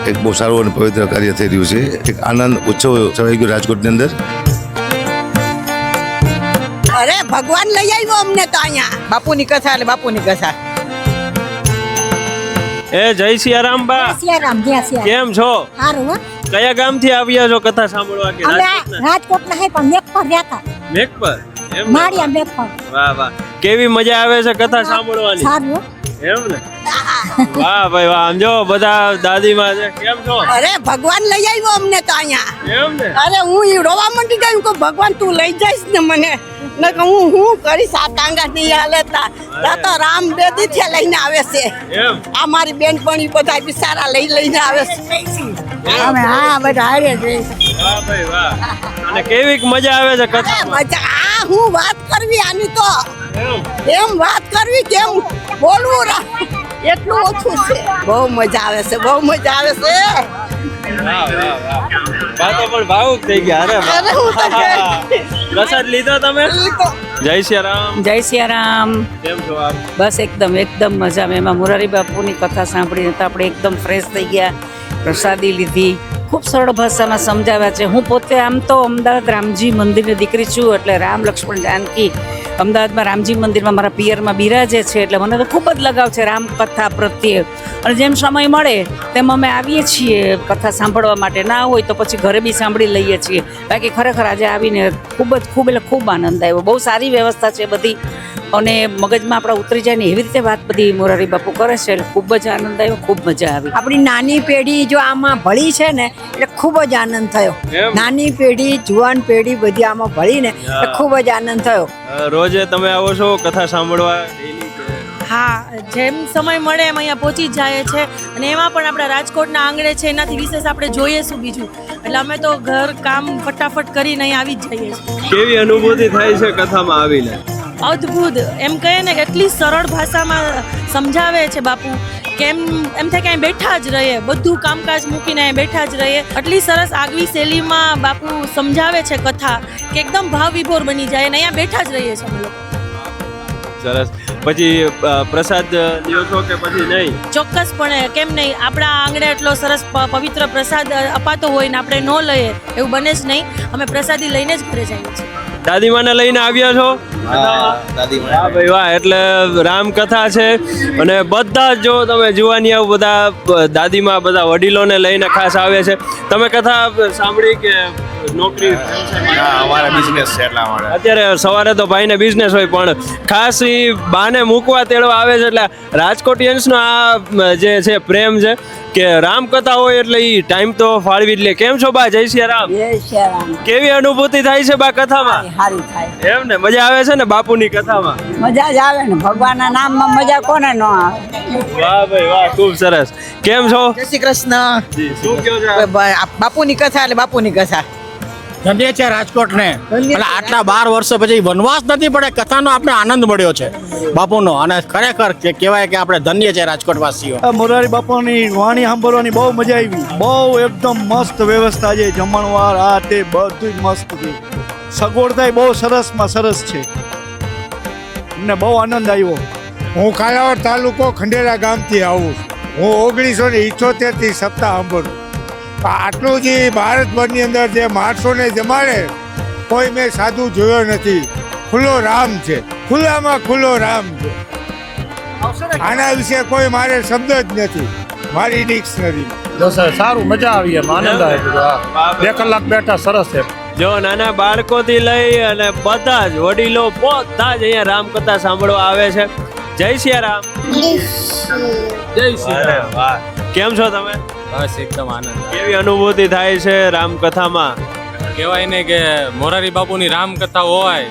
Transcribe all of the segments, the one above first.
એક બહુ સારું અને પવિત્ર કાર્ય થઈ રહ્યું છે. એક આનંદ ઉત્સવ છવાઈ ગયો રાજકોટની અંદર. અરે ભગવાન લઈ આવ્યો અમને તો અહીંયા. બાપુની કથા એટલે બાપુની કથા. એ જય સિયારામ બા, સિયારામ જય સિયારામ. કેમ છો? સારું હો. કયા ગામથી આવ્યા છો કથા સાંભળવા કે અમે રાજકોટના? રાજકોટના હે પણ મેક પર રહેતા. મેક પર? એમ ને? માળિયા મેક પર. વાહ વાહ, કેવી મજા આવે છે કથા સાંભળવાની? સારું હો. એમ ને? વાહ ભાઈ વાહ, આમ જો બધા દાદીમાં છે. કેમ છો? અરે ભગવાન લઈ આવ્યો અમને તો અહીંયા. એમ ને? અરે હું ઈ રોવા માંડી ગયું કે ભગવાન તું લઈ જઈશ ને મને. ને કે હું કરીશ આ ટાંગા નહીં હાલે તો રામ બેદી થી લઈને આવે છે. એમ? આ મારી બેનપણી બધા બિચારા લઈને આવે છે. અમે હા બધા હારે છે. વાહ ભાઈ વાહ. અને કેવી મજા આવે છે અરે કથામાં? મજા આ હું વાત કરવી આની તો એમ? એમ વાત કરવી કેમ બોલવું એટલું ઓછું છે. બહુ મજા આવે છે, બહુ મજા આવે છે. વાહ વાહ વાહ, બા તો પણ ભાવુક થઈ ગયા. અરે વાહ. અરે હું તો પ્રસાદ લીધો તમે? જય સિયારામ. જય સિયારામ. કેમ છો આપ? બસ એકદમ મજામાં. એમાં મોરારી બાપુની કથા સાંભળીને તો આપણે એકદમ ફ્રેશ થઈ ગયા. પ્રસાદી લીધી, ખૂબ સરળ ભાષામાં સમજાવ્યા છે. હું પોતે આમ તો અમદાવાદ રામજી મંદિરની દીકરી છું, એટલે રામ લક્ષ્મણ જાનકી અમદાવાદમાં રામજી મંદિરમાં મારા પિયરમાં બિરાજે છે, એટલે મને તો ખૂબ જ લગાવ છે રામકથા પ્રત્યે. અને જેમ સમય મળે તેમ અમે આવીએ છીએ કથા સાંભળવા માટે. ના હોય તો પછી ઘરે બી સાંભળી લઈએ છીએ. બાકી ખરેખર આજે આવીને ખૂબ આનંદ આવ્યો. બહુ સારી વ્યવસ્થા છે બધી, અને મગજમાં આપણા ઉતરી જાય ને એવી રીતે વાત બધી મોરારી બાપુ કરે છે, એટલે ખૂબ જ આનંદ આવ્યો, ખૂબ મજા આવી. આપણી નાની પેઢી જો આમાં ભળી છે ને એટલે ખૂબ જ આનંદ થયો. એમ? નાની પેઢી જુવાન પેઢી બધી આમાં ભળી ને એટલે ખૂબ જ આનંદ થયો. રોજે તમે આવો છો કથા સાંભળવા? daily કે? હા, જેમ સમય મળે એમ અહીંયા પહોંચી જ જાય છે. અને એમાં પણ આપણા રાજકોટના આંગણે છે, એનાથી વિશેષ આપણે જોઈએ શું બીજું. એટલે અમે તો ઘર કામ ફટાફટ કરીને અહીંયા આવી જ જઈએ છીએ. કેવી અનુભૂતિ થાય છે કથામાં આવીને? અદ્ભુત. એમ કહીએ ને કે એટલી સરળ ભાષામાં સમજાવે છે બાપુ કે એમ થાય કે અહીં બેઠા જ રહીએ, બધું કામકાજ મૂકીને અહીં બેઠા જ રહીએ. આટલી સરસ આગવી શૈલીમાં બાપુ સમજાવે છે કથા કે એકદમ ભાવ વિભોર બની જાય અને અહીંયા બેઠા જ રહીએ છીએ અમે લોકો. સરસ. પછી પ્રસાદ લ્યો છો કે પછી નહીં? ચોક્કસપણે, કેમ નહીં. આપણા આંગણે એટલો સરસ પવિત્ર પ્રસાદ અપાતો હોય ને આપણે ન લઈએ એવું બને જ નહીં. અમે પ્રસાદી લઈને જ ઘરે જઈએ છીએ. દાદીમાને લઈને આવ્યા છો? વાહ ભાઈ વાહ. એટલે રામકથા છે અને બધા જ જો તમે જોવાની આવું બધા દાદીમાં બધા વડીલોને લઈને ખાસ આવે છે. તમે કથા સાંભળી કે નોકરી? અમારા બિઝનેસ છે એટલા માટે. અત્યારે સવારે તો ભાઈને બિઝનેસ હોય, પણ ખાસ ઈ બાને મૂકવા તેડવા આવે છે. એટલે રાજકોટિયન્સનો આ જે છે પ્રેમ છે કે રામકથા હોય એટલે ઈ ટાઈમ તો ફાળવી જ લે. કેમ છો બા? જય સિયારામ. જય સિયારામ. કેવી અનુભૂતિ થાય છે બા કથામાં? સારી થાય. એમ ને? મજા આવે છે ને બાપુની કથામાં? મજા જ આવે ને. ભગવાનના નામમાં મજા કોને ન આવે. વાહ ભાઈ વાહ, ખૂબ સરસ. કેમ છો? જય શ્રી કૃષ્ણ. શું કહો છો? બાપુની કથા એટલે બાપુની કથા. ધન્ય છે રાજકોટને. એટલે આટલા 12 વર્ષો પછી વનવાસ નથી પડે, કથાનો આપણે આનંદ મળ્યો છે બાપુનો. અને ખરેખર કે કહેવાય કે આપણે ધન્ય છે રાજકોટવાસીઓ. મોરારી બાપાની વાણી સાંભળવાની બહુ મજા આવી. બહુ એકદમ મસ્ત વ્યવસ્થા છે, જમણવાર આ તે બધું જ મસ્ત છે. સગવડતા બહુ સરસમાં સરસ છે. અમને બહુ આનંદ આવ્યો. હું કાલાવડ તાલુકો ખંડેરા ગામથી આવું છું. હું 1978 થી સપ્તાહ સાંભળું. આટલું જે ભારતભરની અંદર જે માણસોને જમાડે કોઈ મેં સાધુ જોયો નથી. ખુલ્લો રામ છે, ખુલ્લામાં ખુલ્લો રામ છે. આના વિશે કોઈ મારે શબ્દ જ નથી મારી ડિક્શનરી. સારું, મજા આવી, એમ આનંદ આવ્યો. 2 કલાક બેઠા, સરસ છે. જો નાના બાળકોથી લઈ અને બધા જ વડીલો બધા જ અહીંયા રામકથા સાંભળવા આવે છે. જય સિયારામ. જય સિયારામ. વાહ. કેમ છો તમે? બસ એકદમ આનંદ. કેવી અનુભૂતિ થાય છે રામકથામાં? કહેવાય ને કે મોરારી બાપુની રામકથા હોય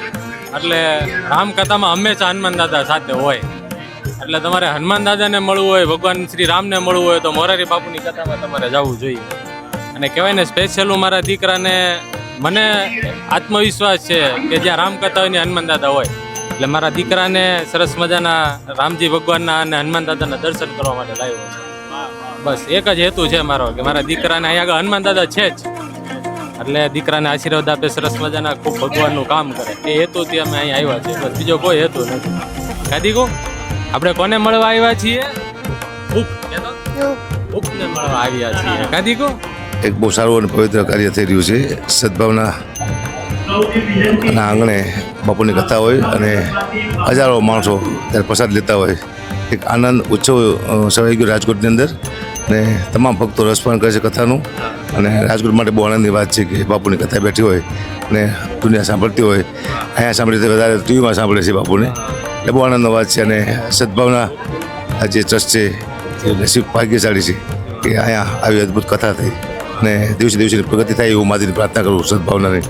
એટલે રામકથામાં હંમેશા હનુમાન દાદા સાથે હોય. એટલે તમારે હનુમાન દાદાને મળવું હોય, ભગવાન શ્રી રામને મળવું હોય તો મોરારી બાપુની કથામાં તમારે જવું જોઈએ. અને કહેવાય ને સ્પેશિયલ મારા દીકરાને મને આત્મવિશ્વાસ છે કે જ્યાં રામકથા હોય ને હનુમાન દાદા હોય. એટલે મારા દીકરાને સરસ મજાના રામજી ભગવાનના અને હનુમાન દાદાના દર્શન કરવા માટે લાવ્યો છે. બસ એક જ હેતુ છે મારો કે મારા દીકરાને અહીંયા આગળ હનુમાન દાદા છે જ, એટલે દીકરાને આશીર્વાદ આપે, સરસ મજાના ખૂબ ભગવાનનું કામ કરે. એ હેતુથી અમે અહીંયા આવ્યા છીએ. બસ બીજો કોઈ હેતુ નથી. ગાદી કો આપણે કોને મળવા આવ્યા છીએ? મુક્તને મળવા આવ્યા છીએ કાદી કો એક બહુ સારું અને પવિત્ર કાર્ય થઈ રહ્યું છે. સદભાવના ના આંગણે બાપુની કથા હોય અને હજારો માણસો ત્યારે પ્રસાદ લેતા હોય. એક આનંદ ઉત્સવ સવાઈ ગયો રાજકોટની અંદર અને તમામ ભક્તો રસપાન કરે છે કથાનું. અને રાજકોટ માટે બહુ આનંદની વાત છે કે બાપુની કથા બેઠી હોય અને દુનિયા સાંભળતી હોય. અહીંયા સાંભળી વધારે ટીવીમાં સાંભળે છે બાપુને, એટલે બહુ આનંદની વાત છે. અને સદભાવના આ જે ટ્રસ્ટ છે એ નસીબ ભાગ્યશાળી છે કે અહીંયા આવી અદ્ભુત કથા થઈ અને દિવસે દિવસે પ્રગતિ થાય એવું માતાજીની પ્રાર્થના કરું સદભાવનાની.